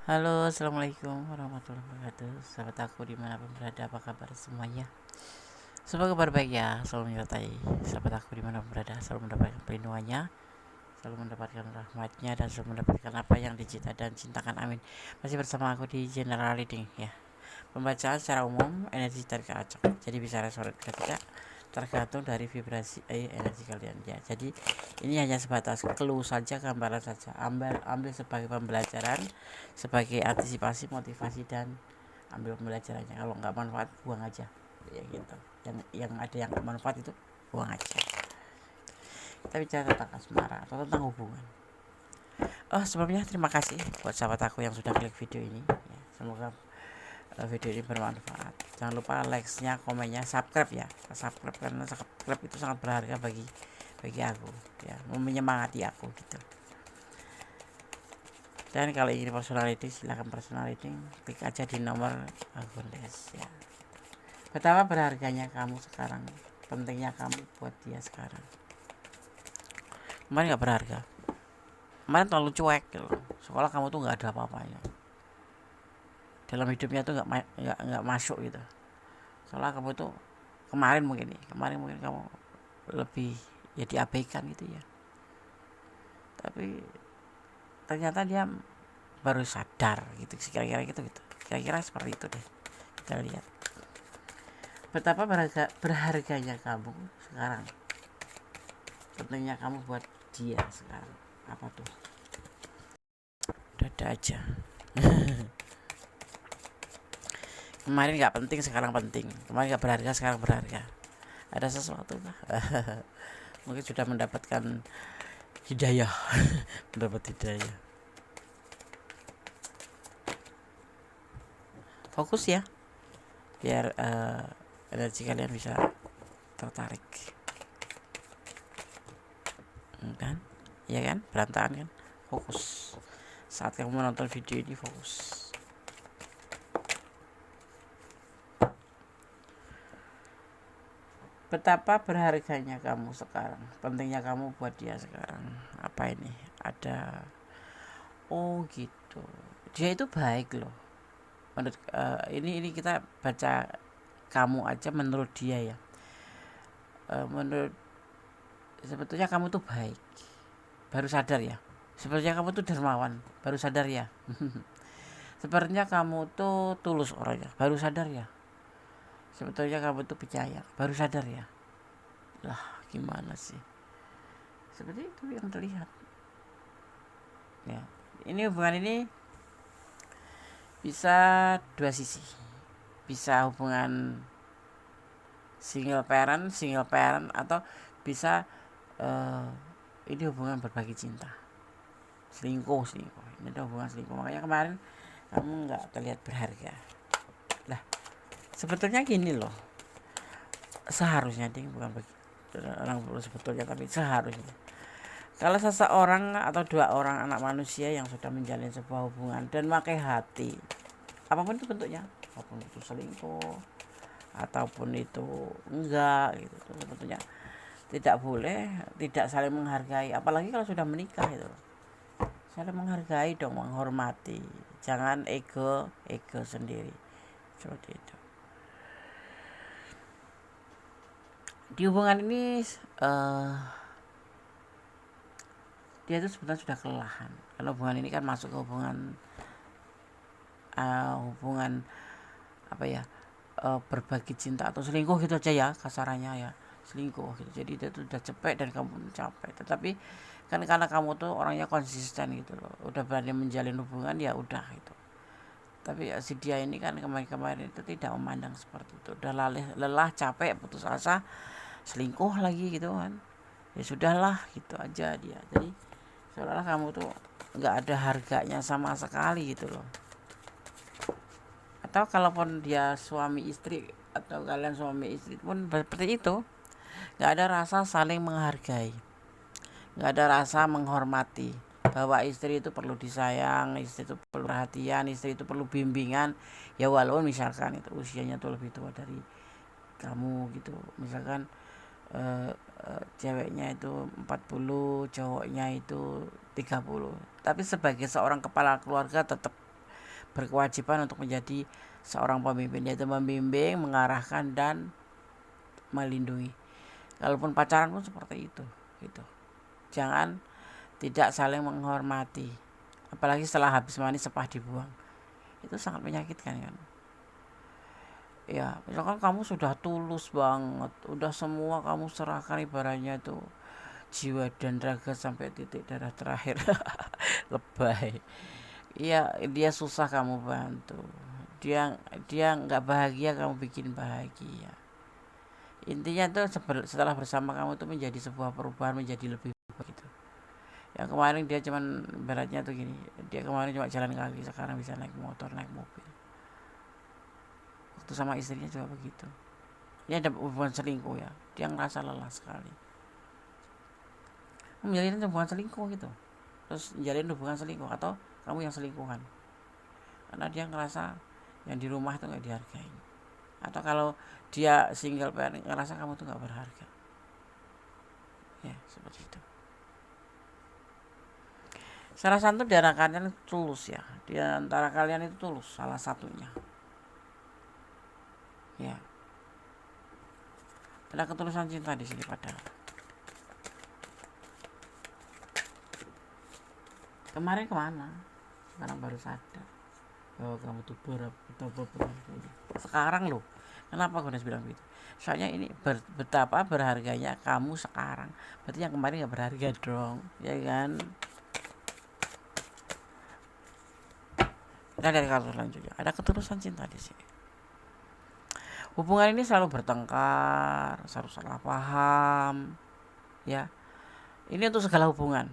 Halo, assalamualaikum warahmatullahi wabarakatuh. Sahabat aku dimanapun berada, apa kabar semuanya? Semoga kabar baik ya, selalu menyertai sahabat aku dimanapun berada, selalu mendapatkan perlindungannya, selalu mendapatkan rahmatnya, dan selalu mendapatkan apa yang dicita dan cintakan. Amin. Masih bersama aku di General Reading ya. Pembacaan secara umum energi tarik acak. Jadi bisa resonate ketika tergantung dari vibrasi energi kalian ya. Jadi ini hanya sebatas clue saja, gambaran saja. Ambil sebagai pembelajaran, sebagai antisipasi, motivasi, dan ambil pembelajarannya. Kalau nggak manfaat, buang aja ya gitu. Yang ada yang nggak manfaat itu buang aja. Kita bicara tentang asmara atau tentang hubungan. Oh, sebelumnya terima kasih buat sahabat aku yang sudah klik video ini ya. Semoga video ini bermanfaat. Jangan lupa like-nya, komennya, subscribe ya. Subscribe karena subscribe itu sangat berharga bagi aku ya, menyemangati aku gitu. Dan kalau ingin personal reading, silahkan personal reading, klik aja di nomor Gondes ya. Betapa berharganya kamu sekarang, pentingnya kamu buat dia sekarang. Kemarin nggak berharga, kemarin terlalu cuek gitu. Sekolah kamu tuh nggak ada apa-apanya, dalam hidupnya tuh nggak masuk gitu. Soalnya kamu tuh kemarin mungkin kamu lebih ya diabaikan gitu ya, tapi ternyata dia baru sadar gitu, kira-kira gitu, kira-kira seperti itu deh. Kita lihat betapa berharganya kamu sekarang, pentingnya kamu buat dia sekarang. Apa tuh? Dada aja. Kemarin nggak penting, sekarang penting. Kemarin nggak berharga, sekarang berharga. Ada sesuatu kah? Mungkin sudah mendapatkan hidayah. Mendapat hidayah. Fokus ya, biar energi kalian bisa tertarik kan, iya kan, berantakan kan. Fokus saat kamu menonton video ini, fokus. Betapa berharganya kamu sekarang, pentingnya kamu buat dia sekarang. Apa ini? Ada, oh gitu, dia itu baik loh menurut ini kita baca kamu aja menurut dia ya. Menurut, sebetulnya kamu tuh baik, baru sadar ya. Sepertinya kamu tuh dermawan, baru sadar ya. Sepertinya kamu tuh tulus orangnya, baru sadar ya. Sebetulnya kamu tuh percaya, baru sadar ya. Lah, gimana sih? Seperti itu yang terlihat. Ya, ini hubungan ini bisa dua sisi. Bisa hubungan single parent, atau bisa uh, ini hubungan berbagi cinta. Selingkuh. Ini ada hubungan selingkuh. Makanya kemarin kamu nggak terlihat berharga. Lah, sebetulnya gini loh. Seharusnya ding, bukan bagi orang sebetulnya, tapi seharusnya kalau seseorang atau dua orang anak manusia yang sudah menjalin sebuah hubungan dan pakai hati, apapun itu bentuknya, apapun itu selingkuh ataupun itu enggak gitu, itu sebetulnya tidak boleh tidak saling menghargai, apalagi kalau sudah menikah itu. Saling menghargai dong, menghormati, jangan ego sendiri seperti itu. Di hubungan ini dia itu sebenarnya sudah kelelahan, karena hubungan ini kan masuk ke hubungan hubungan apa ya, berbagi cinta atau selingkuh gitu aja ya kasarannya ya, selingkuh gitu. Jadi dia tuh udah capek dan kamu capek, tetapi kan karena kamu tuh orangnya konsisten gitu loh, udah berani menjalin hubungan ya udah gitu. Tapi ya, si dia ini kan kemarin itu tidak memandang seperti itu, udah lelah, capek, putus asa, selingkuh lagi gitu kan. Ya sudahlah gitu aja dia. Jadi seolah-olah kamu tuh nggak ada harganya sama sekali gitu loh. Atau kalaupun dia suami istri atau kalian suami istri pun seperti itu, nggak ada rasa saling menghargai, nggak ada rasa menghormati, bahwa istri itu perlu disayang, istri itu perlu perhatian, istri itu perlu bimbingan. Ya walaupun misalkan itu usianya tuh lebih tua dari kamu gitu, misalkan ceweknya itu 40, cowoknya itu 30, tapi sebagai seorang kepala keluarga tetap berkewajiban untuk menjadi seorang pemimpin, yaitu membimbing, mengarahkan, dan melindungi. Kalaupun pacaran pun seperti itu gitu. Jangan tidak saling menghormati, apalagi setelah habis mandi sepah dibuang. Itu sangat menyakitkan kan. Ya misalkan kamu sudah tulus banget, udah semua kamu serahkan, ibaratnya itu jiwa dan raga sampai titik darah terakhir. Lebay. Iya, dia susah kamu bantu, dia dia nggak bahagia kamu bikin bahagia. Intinya tuh setelah bersama kamu tuh menjadi sebuah perubahan, menjadi lebih begitu. Yang kemarin dia cuman beratnya tuh gini, dia kemarin cuma jalan kaki, sekarang bisa naik motor, naik mobil. Waktu sama istrinya juga begitu. Ini ada hubungan selingkuh ya, dia ngerasa lelah sekali menjalin hubungan selingkuh gitu. Terus menjalin hubungan selingkuh, atau kamu yang selingkuhan, karena dia ngerasa yang di rumah tuh nggak dihargai. Atau kalau dia single parent, ngerasa kamu tuh nggak berharga. Ya seperti itu. Salah satu di antara kalian itu tulus ya, di antara kalian itu tulus, salah satunya. Ya, ada ketulusan cinta di sini padahal. Kemarin kemana? Sekarang baru sadar bahwa kamu tuh betapa berharganya. Sekarang loh, kenapa gue harus bilang begitu? Soalnya ini betapa berharganya kamu sekarang. Berarti yang kemarin gak berharga dong, ya kan? Kita dari kartu selanjutnya, ada ketulusan cinta di sini. Hubungan ini selalu bertengkar, selalu salah paham, ya. Ini untuk segala hubungan,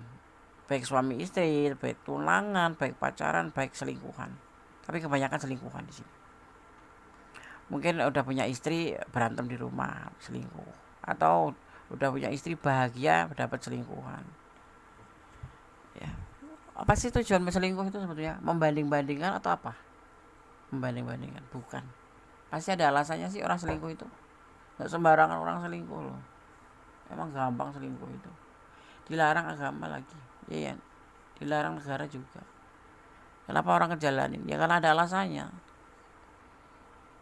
baik suami istri, baik tunangan, baik pacaran, baik selingkuhan. Tapi kebanyakan selingkuhan di sini. Mungkin udah punya istri berantem di rumah, selingkuh. Atau udah punya istri bahagia dapat selingkuhan. Ya. Apa sih tujuan selingkuh itu sebetulnya? Membanding-bandingkan atau apa? Membanding-bandingkan, bukan. Pasti ada alasannya sih orang selingkuh itu. Gak sembarangan orang selingkuh loh. Emang gampang selingkuh itu. Dilarang agama lagi, ya kan? Dilarang negara juga. Kenapa orang ngejalanin? Ya karena ada alasannya.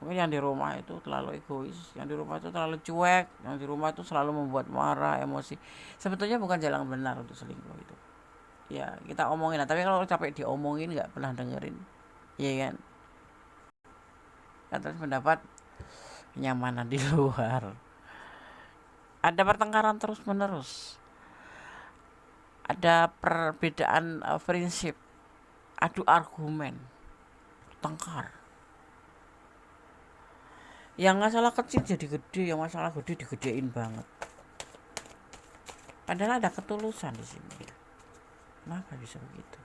Mungkin yang di rumah itu terlalu egois, yang di rumah itu terlalu cuek, yang di rumah itu selalu membuat marah, emosi. Sebetulnya bukan jalan benar untuk selingkuh itu. Ya kita omongin, tapi kalau capek diomongin nggak pernah dengerin, ya kan? Terus mendapat kenyamanan di luar. Ada pertengkaran terus menerus. Ada perbedaan prinsip, adu argumen, tengkar. Yang masalah kecil jadi gede, yang masalah gede digedein banget. Padahal ada ketulusan di sini. Kenapa bisa begitu?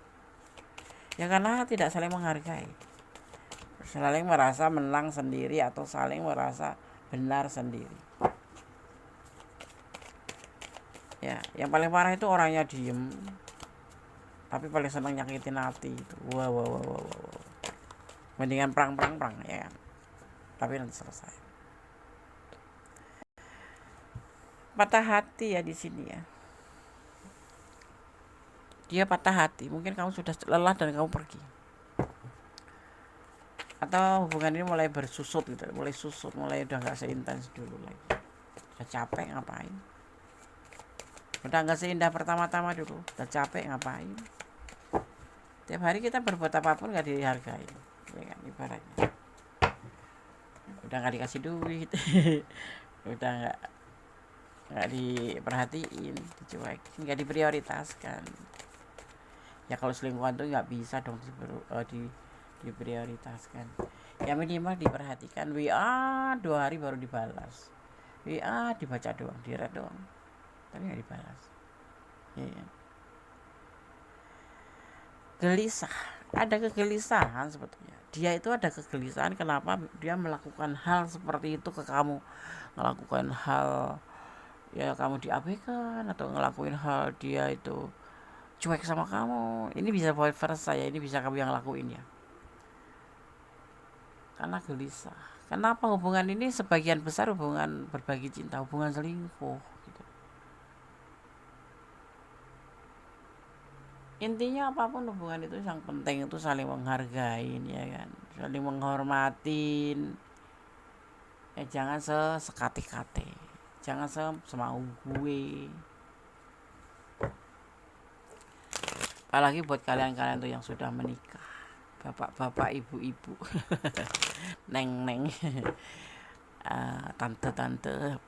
Ya karena tidak saling menghargai, saling merasa menang sendiri atau saling merasa benar sendiri. Ya, yang paling parah itu orangnya diem, tapi paling senang nyakitin hati. Wow. Mendingan perang ya kan? Tapi nanti selesai. Patah hati ya di sini ya. Dia patah hati, mungkin kamu sudah lelah dan kamu pergi. Atau hubungan ini mulai bersusut gitu, mulai udah gak seintens dulu lagi. Udah capek ngapain? Udah gak seindah pertama-tama dulu, udah capek ngapain? Tiap hari kita berbuat apapun gak dihargai, ya kan, ibaratnya. Udah gak dikasih duit, udah gak diperhatiin, dicuekin, gak diprioritaskan. Ya kalau selingkuhan tuh nggak bisa dong diprioritaskan. Ya minimal diperhatikan. WA 2 hari baru dibalas. WA dibaca doang, di-read doang, tapi nggak dibalas. Ya. Gelisah, ada kegelisahan sebetulnya. Dia itu ada kegelisahan kenapa dia melakukan hal seperti itu ke kamu, melakukan hal ya kamu diabaikan, atau ngelakuin hal dia itu cuek sama kamu. Ini bisa vice versa ya, ini bisa kamu yang lakuin ya, karena gelisah. Kenapa hubungan ini sebagian besar hubungan berbagi cinta, hubungan selingkuh gitu. Intinya apapun hubungan itu yang penting itu saling menghargain, ya kan, saling menghormatin, ya jangan sekate-kate, jangan semau gue. Apalagi buat kalian-kalian tuh yang sudah menikah, bapak-bapak, ibu-ibu, neng-neng, tante-tante,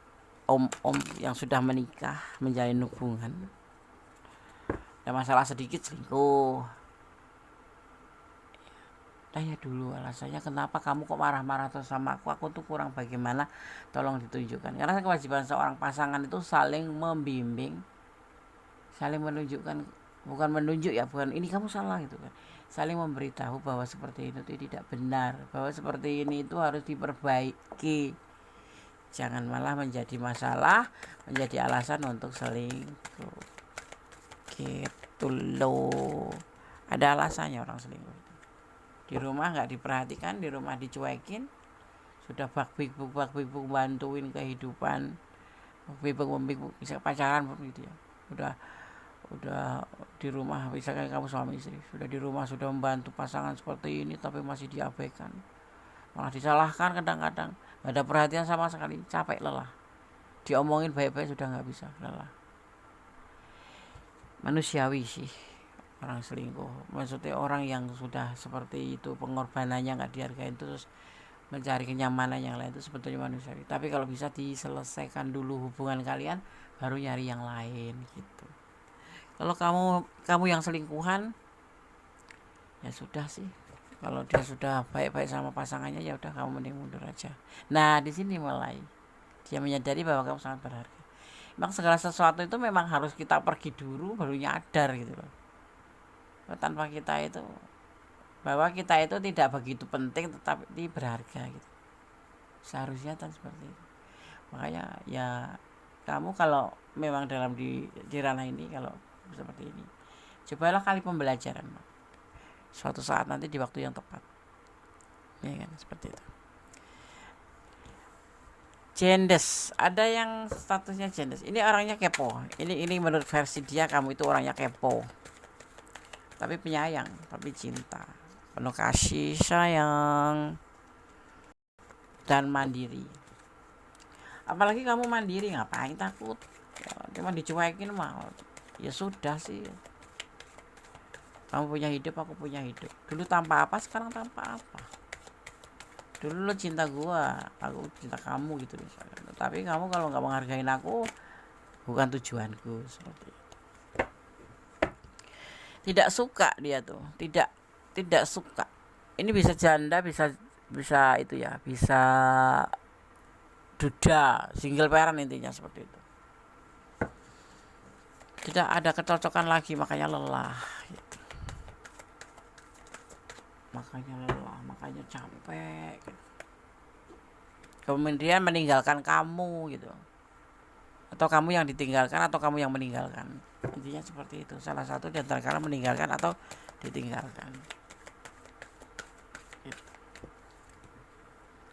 om-om yang sudah menikah, menjalin hubungan, ada masalah sedikit selingkuh. Tanya dulu alasannya kenapa kamu kok marah-marah terus sama aku tuh kurang bagaimana, tolong ditunjukkan. Karena kewajiban seorang pasangan itu saling membimbing, saling menunjukkan, bukan menunjuk ya, bukan ini kamu salah gitu kan, saling memberitahu bahwa seperti itu tidak benar, bahwa seperti ini itu harus diperbaiki, jangan malah menjadi masalah, menjadi alasan untuk selingkuh gitu loh. Ada alasannya orang selingkuh. Di rumah nggak diperhatikan, di rumah dicuekin, sudah bak-bik-buk bantuin kehidupan, bak-bik-buk bisa pacaran gitu ya, udah di rumah, misalkan kamu suami istri, sudah di rumah sudah membantu pasangan seperti ini tapi masih diabaikan, malah disalahkan, kadang-kadang nggak ada perhatian sama sekali, capek, lelah, diomongin baik-baik sudah nggak bisa, lelah. Manusiawi sih orang selingkuh, maksudnya orang yang sudah seperti itu, pengorbanannya nggak dihargain terus mencari kenyamanan yang lain, itu sebetulnya manusiawi. Tapi kalau bisa diselesaikan dulu hubungan kalian, baru nyari yang lain gitu. Kalau kamu yang selingkuhan, ya sudah sih, kalau dia sudah baik-baik sama pasangannya, ya udah kamu mending mundur aja. Nah di sini mulai dia menyadari bahwa kamu sangat berharga. Memang segala sesuatu itu memang harus kita pergi dulu baru nyadar gitu loh. Tanpa kita itu, bahwa kita itu tidak begitu penting tetapi berharga gitu, seharusnya kan seperti itu. Makanya ya kamu kalau memang dalam di ranah ini, kalau seperti ini, cobalah kali pembelajaran suatu saat nanti di waktu yang tepat, ya kan, seperti itu. Jendes, ada yang statusnya jendes, ini orangnya kepo, ini menurut versi dia, kamu itu orangnya kepo tapi penyayang, tapi cinta, penuh kasih sayang dan mandiri. Apalagi kamu mandiri, ngapain takut, cuma dicuekin mah ya sudah sih. Kamu punya hidup, aku punya hidup, dulu tanpa apa, sekarang tanpa apa. Dulu lo cinta gua, aku cinta kamu gitu misalnya, tapi kamu kalau nggak menghargain aku, bukan tujuanku, seperti itu. Tidak suka dia tuh, tidak suka. Ini bisa janda, bisa itu ya, bisa duda, single parent, intinya seperti itu. Tidak ada kecocokan lagi, makanya lelah gitu. Makanya lelah, makanya capek gitu. Kemudian meninggalkan kamu gitu, atau kamu yang ditinggalkan, atau kamu yang meninggalkan, intinya seperti itu. Salah satu di antara kalian meninggalkan atau ditinggalkan gitu.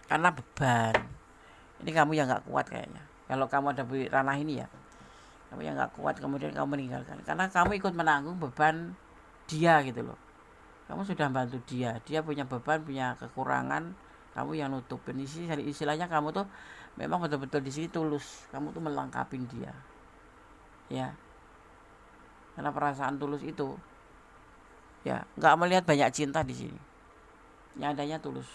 Karena beban, ini kamu yang nggak kuat kayaknya. Kalau kamu ada di ranah ini ya, kamu yang nggak kuat, kemudian kamu meninggalkan, karena kamu ikut menanggung beban dia gitu loh. Kamu sudah bantu dia punya beban, punya kekurangan, kamu yang nutupin. Istilahnya kamu tuh memang betul-betul di sini tulus, kamu tuh melengkapi dia, ya. Karena perasaan tulus itu, ya, nggak melihat banyak cinta di sini, nyadanya tulus.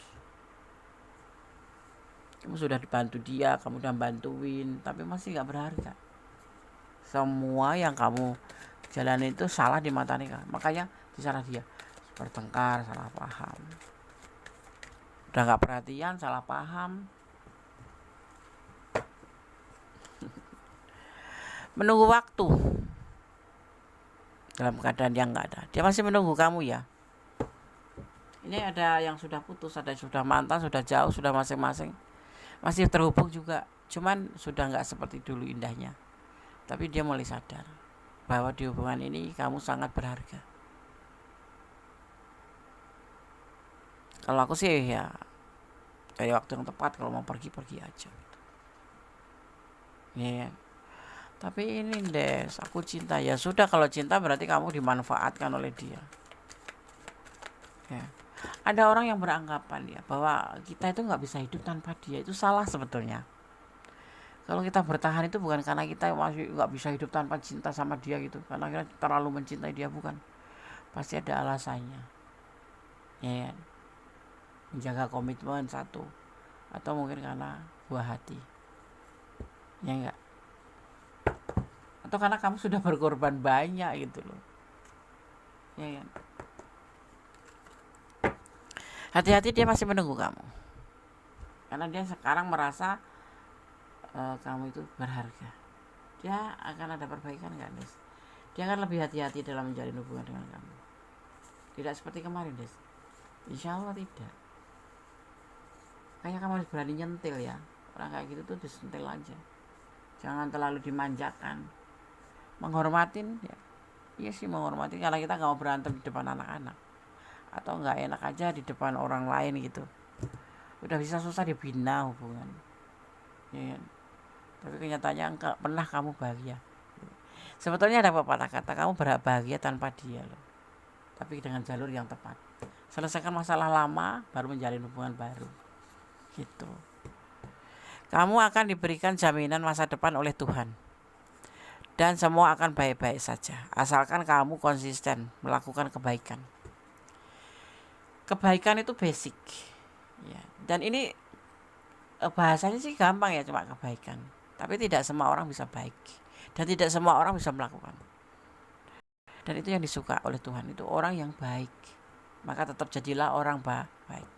Kamu sudah dibantu dia, kamu udah bantuin, tapi masih nggak berharga. Semua yang kamu jalani itu salah di mata mereka, makanya disalah dia. Bertengkar, salah paham, udah nggak perhatian, salah paham. Menunggu waktu dalam keadaan yang nggak ada, dia masih menunggu kamu ya. Ini ada yang sudah putus, ada yang sudah mantan, sudah jauh, sudah masing-masing, masih terhubung juga, cuman sudah nggak seperti dulu indahnya. Tapi dia mulai sadar bahwa di hubungan ini kamu sangat berharga. Kalau aku sih ya cari waktu yang tepat, kalau mau pergi aja gitu. Ya, Tapi ini Des, aku cinta. Ya sudah, kalau cinta berarti kamu dimanfaatkan oleh dia. Ya. Ada orang yang beranggapan ya bahwa kita itu nggak bisa hidup tanpa dia. Itu salah sebetulnya. Kalau kita bertahan itu bukan karena kita masih nggak bisa hidup tanpa cinta sama dia gitu, karena kita terlalu mencintai dia, bukan. Pasti ada alasannya. Ya, kan? Menjaga komitmen satu, atau mungkin karena buah hati. Ya enggak. Atau karena kamu sudah berkorban banyak gitu loh. Ya kan? Hati-hati, dia masih menunggu kamu. Karena dia sekarang merasa kamu itu berharga. Dia akan ada perbaikan kan, Des? Dia akan lebih hati-hati dalam menjalin hubungan dengan kamu. Tidak seperti kemarin, Des. Insya Allah tidak. Kayaknya kamu harus berani nyentil ya. Orang kayak gitu tuh disentil aja. Jangan terlalu dimanjakan. Menghormatin ya. Iya sih, menghormatin, karena kita gak mau berantem di depan anak-anak. Atau gak enak aja di depan orang lain gitu. Udah bisa susah dibina hubungan. Ya, tapi kenyataannya enggak pernah kamu bahagia. Sebetulnya ada pepatah kata, kamu bahagia tanpa dia loh, tapi dengan jalur yang tepat. Selesaikan masalah lama, baru menjalin hubungan baru gitu. Kamu akan diberikan jaminan masa depan oleh Tuhan, dan semua akan baik-baik saja asalkan kamu konsisten melakukan kebaikan. Kebaikan itu basic ya, dan ini bahasanya sih gampang ya, cuma kebaikan. Tapi tidak semua orang bisa baik, dan tidak semua orang bisa melakukan. Dan itu yang disuka oleh Tuhan, itu orang yang baik. Maka tetap jadilah orang baik.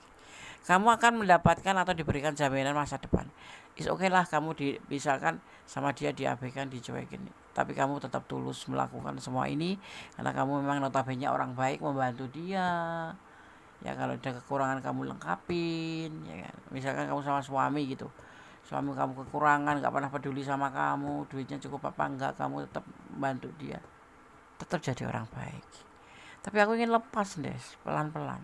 Kamu akan mendapatkan atau diberikan jaminan masa depan. Is oke lah kamu misalkan sama dia diabaikan, dicuekin, tapi kamu tetap tulus melakukan semua ini karena kamu memang notabene orang baik, membantu dia. Ya kalau ada kekurangan kamu lengkapin, ya kan. Misalkan kamu sama suami gitu, suami kamu kekurangan, gak pernah peduli sama kamu, duitnya cukup apa enggak, kamu tetap bantu dia, tetap jadi orang baik. Tapi aku ingin lepas, Des, pelan-pelan.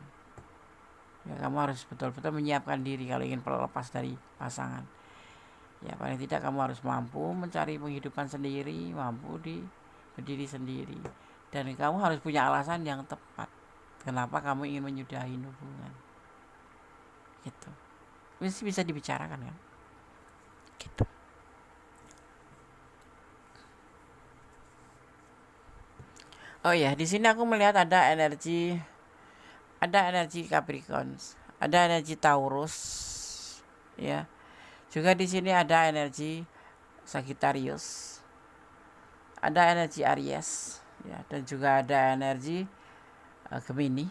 Ya kamu harus betul-betul menyiapkan diri kalau ingin lepas dari pasangan. Ya paling tidak kamu harus mampu mencari penghidupan sendiri, mampu berdiri sendiri, dan kamu harus punya alasan yang tepat kenapa kamu ingin menyudahi hubungan. Gitu. Mesti bisa dibicarakan kan? Gitu. Oh ya, di sini aku melihat ada energi Capricorn, ada energi Taurus, ya. Juga di sini ada energi Sagittarius, ada energi Aries, ya, dan juga ada energi Gemini,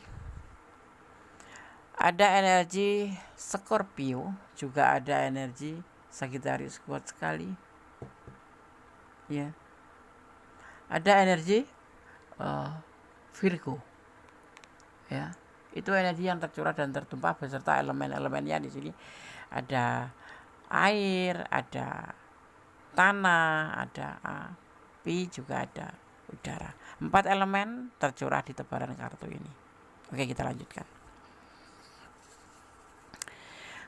ada energi Scorpio, juga ada energi Sagittarius, kuat sekali, ya. Ada energi Virgo, ya. Itu energi yang tercurah dan tertumpah beserta elemen-elemennya. Di sini ada air, ada tanah, ada api, juga ada udara. 4 elemen tercurah di tebaran kartu ini. Oke, kita lanjutkan.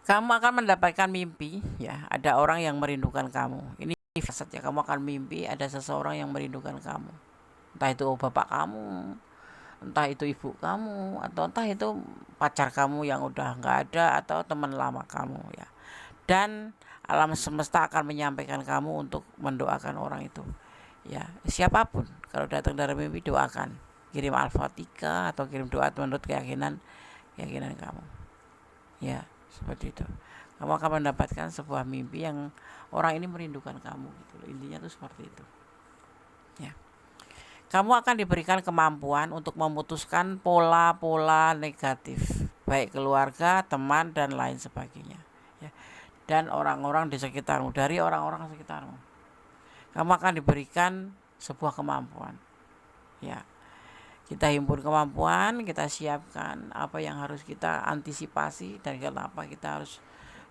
Kamu akan mendapatkan mimpi, ya. Ada orang yang merindukan kamu. Ini fasad ya, kamu akan mimpi ada seseorang yang merindukan kamu. Entah itu bapak kamu, entah itu ibu kamu, atau entah itu pacar kamu yang udah nggak ada, atau teman lama kamu ya. Dan alam semesta akan menyampaikan kamu untuk mendoakan orang itu ya. Siapapun kalau datang dari mimpi, doakan, kirim Al-Fatihah atau kirim doa menurut keyakinan kamu ya, seperti itu. Kamu akan mendapatkan sebuah mimpi yang orang ini merindukan kamu gitu loh. Intinya tuh seperti itu ya. Kamu akan diberikan kemampuan untuk memutuskan pola-pola negatif, baik keluarga, teman, dan lain sebagainya ya. Dan orang-orang di sekitarmu, dari orang-orang sekitarmu, kamu akan diberikan sebuah kemampuan ya. Kita himpun kemampuan, kita siapkan apa yang harus kita antisipasi, dan kenapa kita harus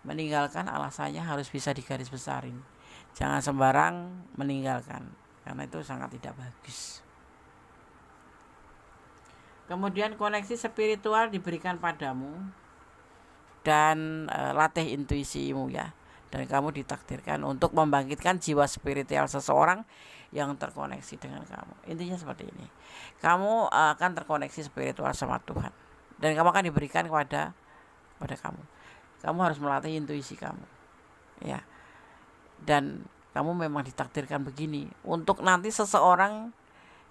meninggalkan, alasannya harus bisa digaris besarin. Jangan sembarang meninggalkan, karena itu sangat tidak bagus. Kemudian koneksi spiritual diberikan padamu, dan latih intuisimu ya. dan kamu ditakdirkan untuk membangkitkan jiwa spiritual seseorang yang terkoneksi dengan kamu. Intinya seperti ini, kamu akan terkoneksi spiritual sama Tuhan, dan kamu akan diberikan pada kamu. Kamu harus melatih intuisi kamu, ya. Dan kamu memang ditakdirkan begini untuk nanti seseorang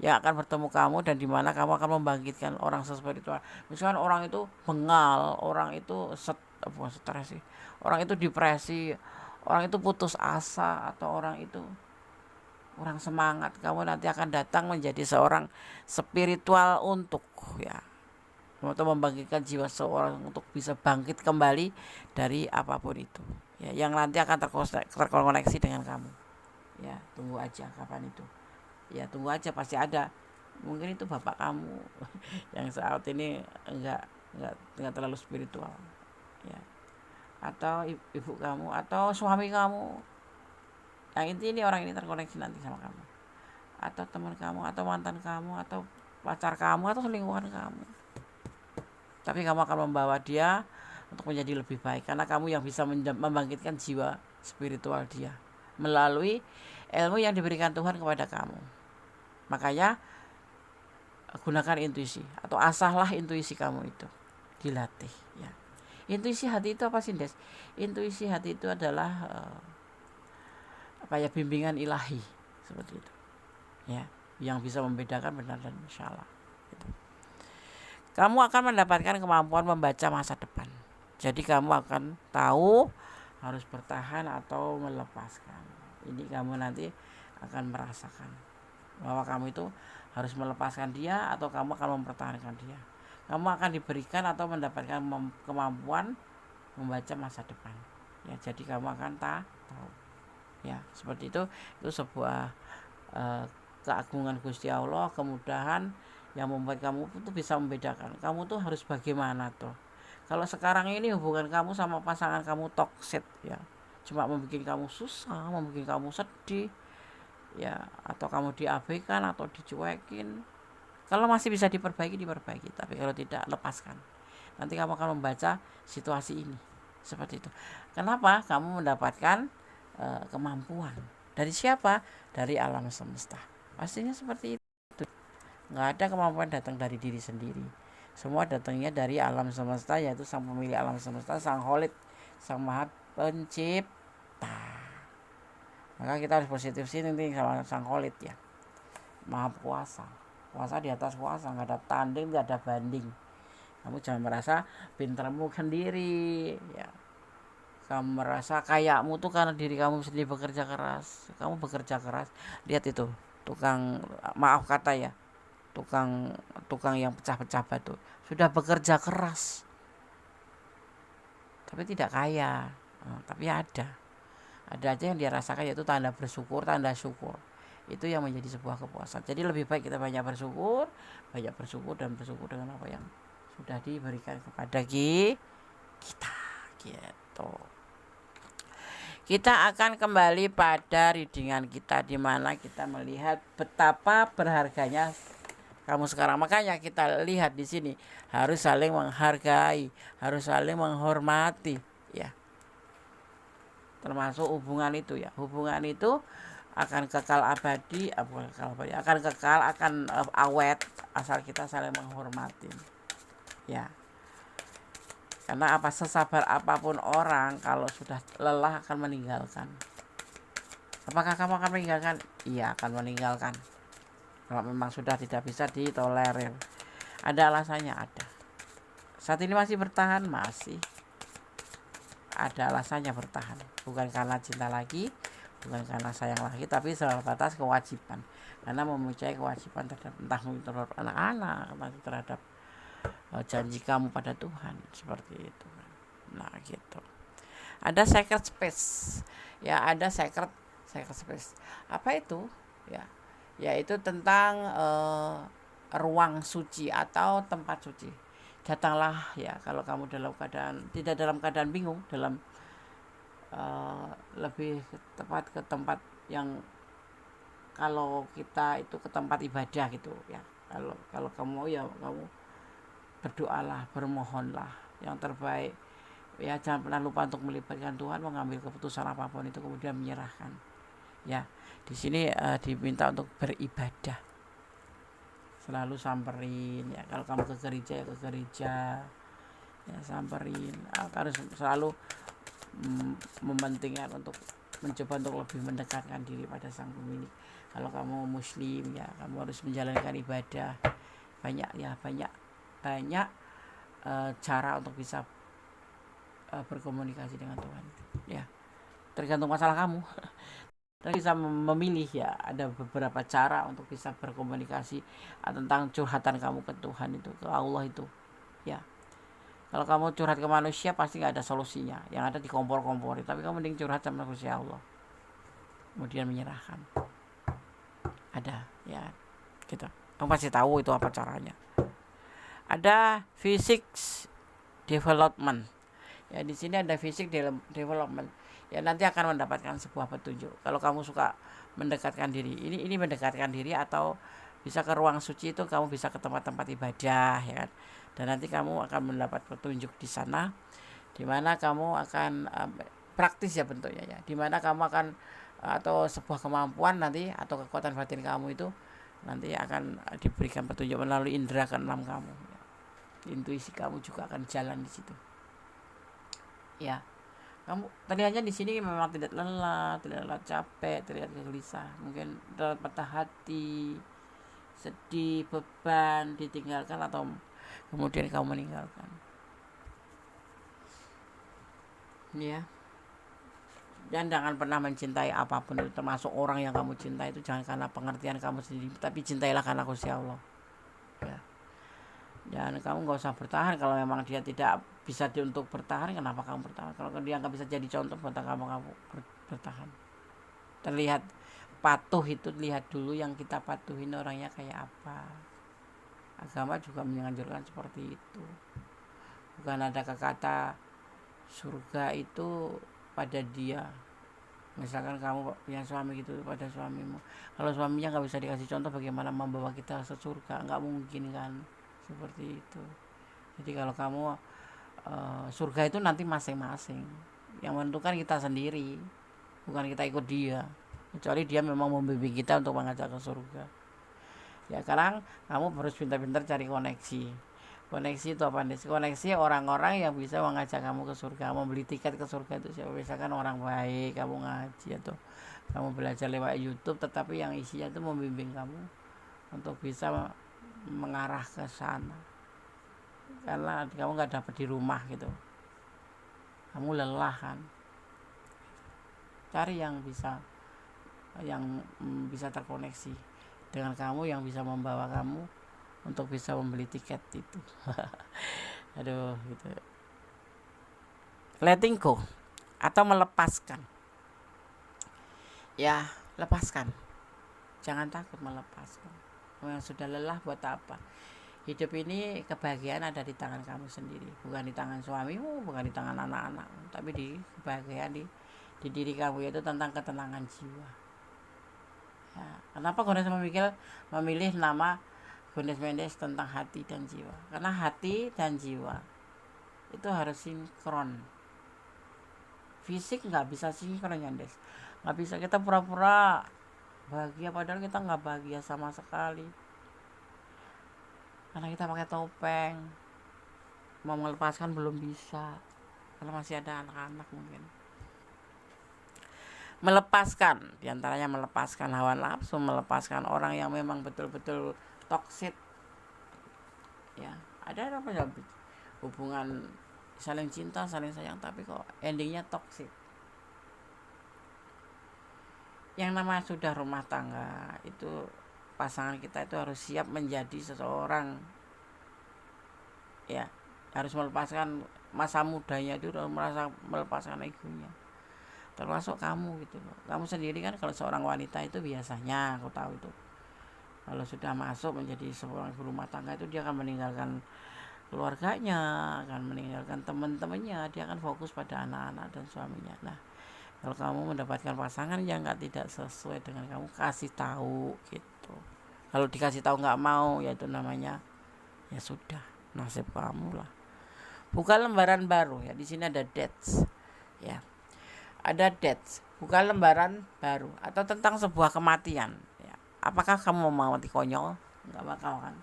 yang akan bertemu kamu, dan di mana kamu akan membangkitkan orang spiritual. Misalkan orang itu bengal, orang itu stres sih, orang itu depresi, orang itu putus asa, atau orang itu kurang semangat, kamu nanti akan datang menjadi seorang spiritual untuk membangkitkan jiwa seorang untuk bisa bangkit kembali dari apapun itu, ya, yang nanti akan terkoneksi dengan kamu. Ya, tunggu aja kapan itu. Ya, tunggu aja, pasti ada. Mungkin itu bapak kamu yang saat ini enggak terlalu spiritual, ya, atau ibu kamu, atau suami kamu. Yang ini orang ini terkoneksi nanti sama kamu, atau teman kamu, atau mantan kamu, atau pacar kamu, atau lingkungan kamu. Tapi kamu akan membawa dia untuk menjadi lebih baik, karena kamu yang bisa membangkitkan jiwa spiritual dia melalui ilmu yang diberikan Tuhan kepada kamu. Makanya gunakan intuisi, atau asahlah intuisi kamu itu, dilatih, ya. Intuisi hati itu apa sih, Des? Intuisi hati itu adalah bimbingan ilahi, seperti itu, ya, yang bisa membedakan benar dan salah, gitu. Kamu akan mendapatkan kemampuan membaca masa depan. Jadi kamu akan tahu harus bertahan atau melepaskan. Ini kamu nanti akan merasakan bahwa kamu itu harus melepaskan dia atau kamu akan mempertahankan dia. Kamu akan diberikan atau mendapatkan kemampuan membaca masa depan, ya. Jadi kamu akan tahu, ya, seperti itu. Itu sebuah keagungan Gusti Allah, kemudahan yang membuat kamu tuh bisa membedakan kamu tuh harus bagaimana tuh. Kalau sekarang ini hubungan kamu sama pasangan kamu toksik, ya, cuma membuat kamu susah, membuat kamu sedih, ya, atau kamu diabaikan atau dicuekin. Kalau masih bisa diperbaiki. Tapi kalau tidak, lepaskan. Nanti kamu akan membaca situasi ini seperti itu. Kenapa? Kamu mendapatkan kemampuan dari siapa? Dari alam semesta. Pastinya seperti itu. Nggak ada kemampuan datang dari diri sendiri. Semua datangnya dari alam semesta, yaitu sang pemilik alam semesta, sang Kholid, sang maha pencipta. Maka kita harus positif thinking sama sang Kholid, ya. Maha kuasa di atas kuasa, nggak ada tanding, nggak ada banding. Kamu jangan merasa pintermu sendiri, ya. Kamu merasa kayakmu tuh karena diri kamu sendiri bekerja keras. Kamu bekerja keras, lihat itu tukang, maaf kata, ya, tukang yang pecah-pecah batu, sudah bekerja keras tapi tidak kaya. Tapi ada aja yang dia rasakan, yaitu tanda bersyukur, tanda syukur. Itu yang menjadi sebuah kepuasan. Jadi lebih baik kita banyak bersyukur dan bersyukur dengan apa yang sudah diberikan kepada kita, gitu. Kita akan kembali pada readingan kita, di mana kita melihat betapa berharganya kamu sekarang. Makanya kita lihat di sini harus saling menghargai, harus saling menghormati, ya. Termasuk hubungan itu, ya. Hubungan itu akan kekal abadi, akan kekal, akan awet asal kita saling menghormati, ya. Karena sesabar apapun orang, kalau sudah lelah akan meninggalkan. Apakah kamu akan meninggalkan? Iya, akan meninggalkan. Kalau memang sudah tidak bisa ditolerir. Ada alasannya, ada. Saat ini masih bertahan, masih ada alasannya bertahan. Bukan karena cinta lagi, bukan karena sayang lagi, tapi sebatas kewajiban. Karena mempunyai kewajiban terhadap anak-anak, terhadap janji kamu pada Tuhan, seperti itu. Nah, gitu. Ada sacred space, ya, ada sacred space. Apa itu? Ya, yaitu tentang ruang suci atau tempat suci. Datanglah, ya, kalau kamu tidak dalam keadaan bingung, dalam lebih tepat ke tempat yang, kalau kita itu ke tempat ibadah, gitu, ya. Kalau kamu, ya, kamu berdoalah, bermohonlah yang terbaik, Ya jangan pernah lupa untuk melibatkan Tuhan, mengambil keputusan apapun itu kemudian menyerahkan. Ya, di sini diminta untuk beribadah, selalu samperin ya. Kalau kamu ke gereja ya ke gereja ya, samperin. Harus selalu mementingkan untuk mencoba untuk lebih mendekatkan diri pada sang pemilik. Kalau kamu muslim ya kamu harus menjalankan ibadah. Banyak cara untuk bisa berkomunikasi dengan Tuhan ya, tergantung masalah kamu. Kita bisa memilih ya, ada beberapa cara untuk bisa berkomunikasi tentang curhatan kamu ke Tuhan itu, ke Allah itu ya. Kalau kamu curhat ke manusia pasti nggak ada solusinya, yang ada dikompor-kompori. Tapi kamu mending curhat sama Gusti Allah, kemudian menyerahkan. Ada ya, gitu. Kamu pasti tahu itu apa caranya. Ada physics development. Ya di sini ada fisik development. Ya nanti akan mendapatkan sebuah petunjuk. Kalau kamu suka mendekatkan diri, ini mendekatkan diri atau bisa ke ruang suci itu kamu bisa ke tempat-tempat ibadah ya kan. Dan nanti kamu akan mendapat petunjuk di sana, di mana kamu akan praktis ya bentuknya ya. Di mana kamu akan atau sebuah kemampuan nanti atau kekuatan batin kamu itu nanti akan diberikan petunjuk melalui indera keenam kamu. Ya. Intuisi kamu juga akan jalan di situ. Ya, kamu terlihatnya di sini memang tidak lelah capek, terlihat gelisah, mungkin terlihat patah hati, sedih, beban, ditinggalkan atau kemudian kamu meninggalkan. Ya. Dan jangan pernah mencintai apapun itu, termasuk orang yang kamu cintai itu jangan karena pengertian kamu sendiri, tapi cintailah karena Gusti Allah. Ya. Dan kamu nggak usah bertahan kalau memang dia tidak bisa untuk bertahan. Kenapa kamu bertahan? Kalau dia nggak bisa jadi contoh buat kamu bertahan. Terlihat patuh itu, lihat dulu yang kita patuhin orangnya kayak apa. Agama juga menganjurkan seperti itu. Bukan ada kata surga itu pada dia. Misalkan kamu punya suami gitu pada suamimu, kalau suaminya nggak bisa dikasih contoh, bagaimana membawa kita ke surga? Nggak mungkin kan, seperti itu. Jadi kalau kamu surga itu nanti masing-masing, yang menentukan kita sendiri, bukan kita ikut dia, kecuali dia memang membimbing kita untuk mengajak ke surga. Ya sekarang kamu harus pintar-pintar cari koneksi. Koneksi itu apa nih? Koneksi orang-orang yang bisa mengajak kamu ke surga, membeli tiket ke surga itu siapa? Misalkan orang baik, kamu ngaji atau kamu belajar lewat YouTube, tetapi yang isinya itu membimbing kamu untuk bisa mengarah ke sana. Karena kamu nggak dapat di rumah gitu, kamu lelah kan. Cari yang bisa terkoneksi dengan kamu, yang bisa membawa kamu untuk bisa membeli tiket itu. Aduh gitu. Letting go atau melepaskan. Ya, lepaskan. Jangan takut melepaskan. Yang sudah lelah buat apa? Hidup ini kebahagiaan ada di tangan kamu sendiri, bukan di tangan suamimu, bukan di tangan anak-anak, tapi di kebahagiaan di diri kamu, yaitu tentang ketenangan jiwa. Ya, kenapa Gomez memilih nama Gomez Mendes tentang hati dan jiwa? Karena hati dan jiwa itu harus sinkron. Fisik nggak bisa sinkron ya, Des. Nggak bisa kita pura-pura bahagia padahal kita nggak bahagia sama sekali. Karena kita pakai topeng, mau melepaskan belum bisa, karena masih ada anak-anak mungkin. Melepaskan, diantaranya melepaskan hawa nafsu, melepaskan orang yang memang betul-betul toksik. Ya, ada apa ya, hubungan saling cinta, saling sayang, tapi kok endingnya toksik. Yang namanya sudah rumah tangga itu, pasangan kita itu harus siap menjadi seseorang, ya harus melepaskan masa mudanya itu, merasa melepaskan egonya, termasuk kamu gitu loh. Kamu sendiri kan kalau seorang wanita itu biasanya, aku tahu itu, kalau sudah masuk menjadi seorang ibu rumah tangga itu dia akan meninggalkan keluarganya, akan meninggalkan teman-temannya, dia akan fokus pada anak-anak dan suaminya. Nah, kalau kamu mendapatkan pasangan yang tidak sesuai dengan kamu, kasih tahu gitu. Kalau dikasih tahu nggak mau, ya itu namanya ya sudah, nasib kamu lah. Buka lembaran baru ya. Di sini ada dates ya. Ada dates, buka lembaran baru atau tentang sebuah kematian ya. Apakah kamu mau mati konyol? Enggak bakal kan.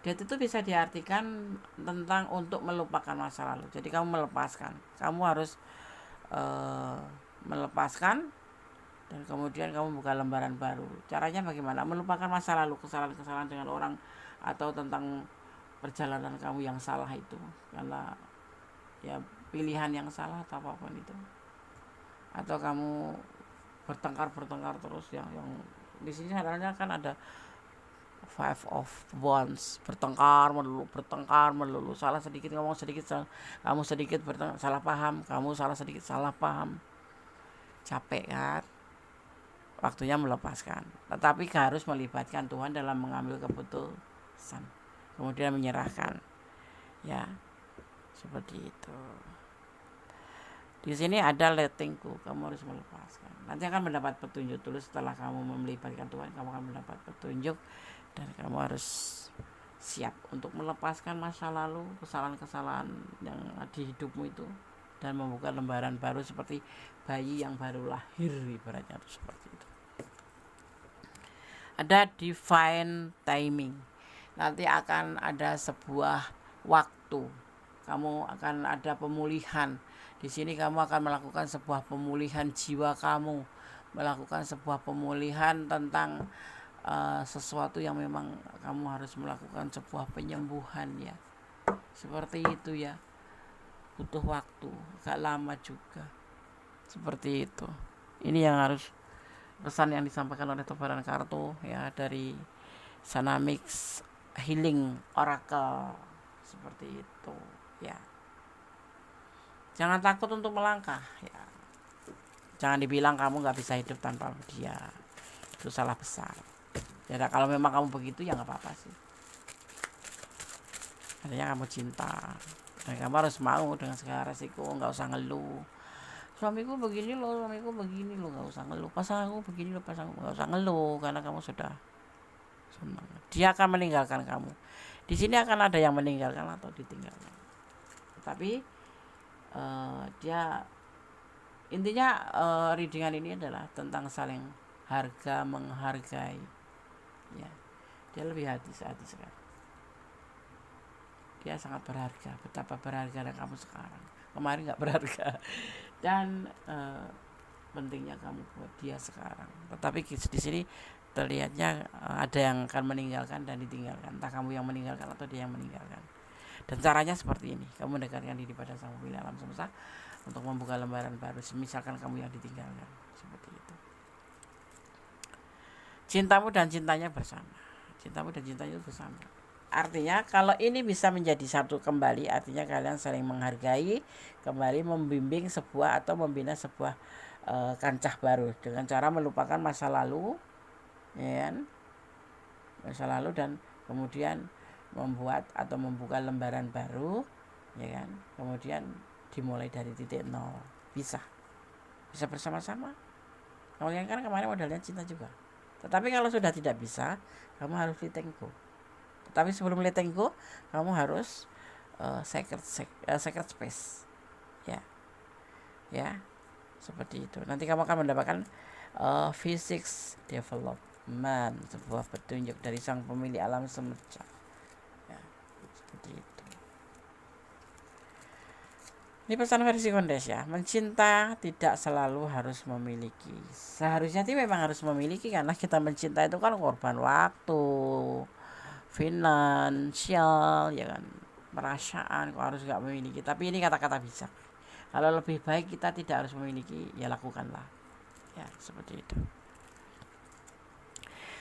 Date itu bisa diartikan tentang untuk melupakan masa lalu. Jadi kamu melepaskan. Kamu harus melepaskan dan kemudian kamu buka lembaran baru. Caranya bagaimana? Melupakan masa lalu, kesalahan-kesalahan dengan orang atau tentang perjalanan kamu yang salah itu. Karena ya pilihan yang salah atau apapun itu, atau kamu bertengkar terus yang di sini sebenarnya kan ada five of wands, bertengkar melulu, salah sedikit ngomong sedikit, kamu sedikit salah paham, kamu salah sedikit salah paham, capek kan, waktunya melepaskan. Tetapi harus melibatkan Tuhan dalam mengambil keputusan, kemudian menyerahkan ya, seperti itu. Di sini ada letting go, kamu harus melepaskan. Nanti akan mendapat petunjuk dulu. Setelah kamu melibatkan Tuhan, kamu akan mendapat petunjuk dan kamu harus siap untuk melepaskan masa lalu, kesalahan-kesalahan yang di hidupmu itu, dan membuka lembaran baru seperti bayi yang baru lahir, ibaratnya itu seperti itu. Ada divine timing. Nanti akan ada sebuah waktu, kamu akan ada pemulihan. Di sini kamu akan melakukan sebuah pemulihan jiwa kamu, melakukan sebuah pemulihan tentang sesuatu yang memang kamu harus melakukan sebuah penyembuhan ya. Seperti itu ya. Butuh waktu, agak lama juga. Seperti itu. Ini yang harus pesan yang disampaikan oleh Tebaran Kartu ya, dari Sanamix Healing Oracle. Seperti itu ya. Jangan takut untuk melangkah ya. Jangan dibilang kamu gak bisa hidup tanpa dia. Itu salah besar ya. Kalau memang kamu begitu ya gak apa-apa sih. Artinya kamu cinta dan kamu harus mau dengan segala resiko. Gak usah ngeluh, suamiku begini loh, gak usah ngeluh. Pasanganku begini loh, gak usah ngeluh, karena kamu sudah senang. Dia akan meninggalkan kamu. Di sini akan ada yang meninggalkan atau ditinggalkan. Tapi dia intinya readingan ini adalah tentang saling menghargai ya. Dia lebih hati-hati sekarang. Dia sangat berharga. Betapa berharga kamu sekarang, kemarin gak berharga. Dan pentingnya kamu buat dia sekarang. Tetapi di sini terlihatnya ada yang akan meninggalkan dan ditinggalkan. Entah kamu yang meninggalkan atau dia yang meninggalkan. Dan caranya seperti ini, kamu mendekatkan diri pada Sang Pemilik alam semesta untuk membuka lembaran baru, misalkan kamu yang ditinggalkan. Seperti itu. Cintamu dan cintanya bersama. Cintamu dan cintanya bersama. Artinya kalau ini bisa menjadi satu kembali, artinya kalian saling menghargai, kembali membimbing sebuah atau membina sebuah kancah baru dengan cara melupakan masa lalu, ya kan? Masa lalu, dan kemudian membuat atau membuka lembaran baru, ya kan? Kemudian dimulai dari titik nol. Bisa bersama-sama. Kalian kan kemarin modalnya cinta juga. Tetapi kalau sudah tidak bisa, kamu harus letting go. Tetapi sebelum letting go, kamu harus sacred space. Ya. Seperti itu. Nanti kamu akan mendapatkan physics development, sebuah petunjuk dari Sang Pemilik alam semesta. Ya, seperti itu. Ini pesan versi Kondes ya. Mencinta tidak selalu harus memiliki. Seharusnya sih memang harus memiliki, karena kita mencinta itu kan korban waktu, finansial, ya kan, perasaan. Kok harus gak memiliki. Tapi ini kata-kata bijak. Kalau lebih baik kita tidak harus memiliki, ya lakukanlah. Ya, seperti itu.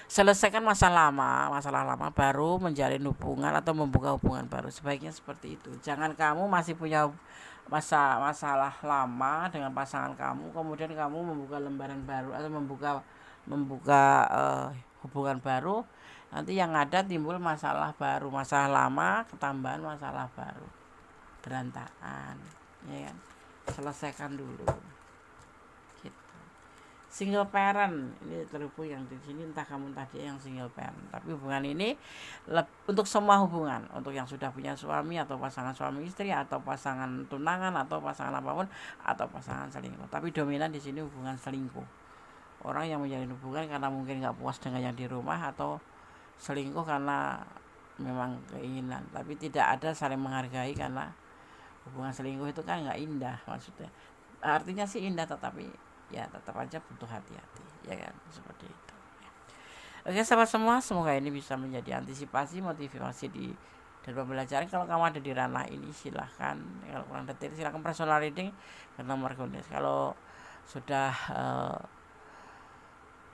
Selesaikan masalah lama baru menjalin hubungan atau membuka hubungan baru. Sebaiknya seperti itu. Jangan kamu masih punya masalah lama dengan pasangan kamu, kemudian kamu membuka lembaran baru atau membuka hubungan baru, nanti yang ada timbul masalah baru, masalah lama ketambahan masalah baru, berantakan, ya kan? Selesaikan dulu. Gitu. single parent, ini terhubung yang di sini entah kamu tadi yang single parent, tapi hubungan ini untuk semua hubungan, untuk yang sudah punya suami atau pasangan suami istri atau pasangan tunangan atau pasangan apapun atau pasangan selingkuh. Tapi dominan di sini hubungan selingkuh. Orang yang menjalin hubungan karena mungkin nggak puas dengan yang di rumah atau selingkuh karena memang keinginan, tapi tidak ada saling menghargai karena hubungan selingkuh itu kan nggak indah maksudnya. Artinya sih indah tetapi ya tetap aja butuh hati-hati ya kan, seperti itu ya. Oke sahabat semua, semoga ini bisa menjadi antisipasi motivasi di dan pembelajaran. Kalau kamu ada di ranah ini silahkan, kalau kurang detail silahkan personal reading ke nomor kontak. Kalau sudah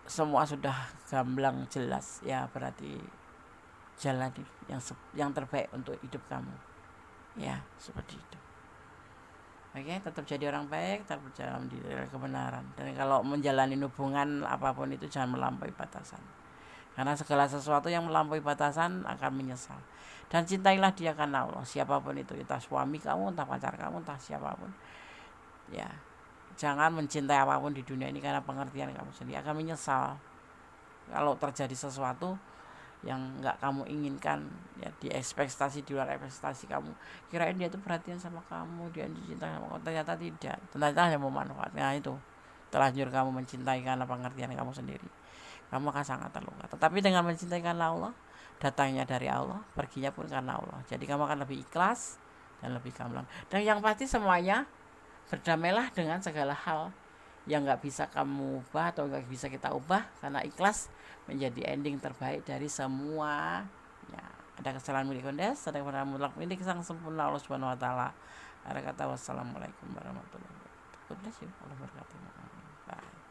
semua sudah gamblang jelas ya berarti jalan yang terbaik untuk hidup kamu ya, seperti itu. Oke, tetap jadi orang baik, tetap berjalan di kebenaran. Dan kalau menjalani hubungan apapun itu jangan melampaui batasan. Karena segala sesuatu yang melampaui batasan akan menyesal. Dan cintailah dia karena Allah, siapapun itu, entah suami kamu, entah pacar kamu, entah siapapun. Ya, jangan mencintai apapun di dunia ini karena pengertian kamu sendiri, akan menyesal. Kalau terjadi sesuatu yang nggak kamu inginkan ya, di ekspektasi di luar ekspektasi kamu, kirain dia tuh perhatian sama kamu, dia dicintai sama kamu, ternyata tidak, ternyata hanya mau manfaat. Nah itu terlanjur kamu mencintai karena pengertian kamu sendiri, kamu akan sangat terluka. Tetapi dengan mencintai karena Allah, datangnya dari Allah, perginya pun karena Allah, jadi kamu akan lebih ikhlas dan lebih gamblang. Dan yang pasti semuanya berdamailah dengan segala hal yang nggak bisa kamu ubah atau nggak bisa kita ubah, karena ikhlas menjadi ending terbaik dari semua ya. Ada kesalahan milik kondes, ada kebenaran mutlak milik sang sempurna Allah Subhanahu wa taala. Ada kata wassalamualaikum warahmatullahi wabarakatuh. God bless you. Allah berkati. Bye.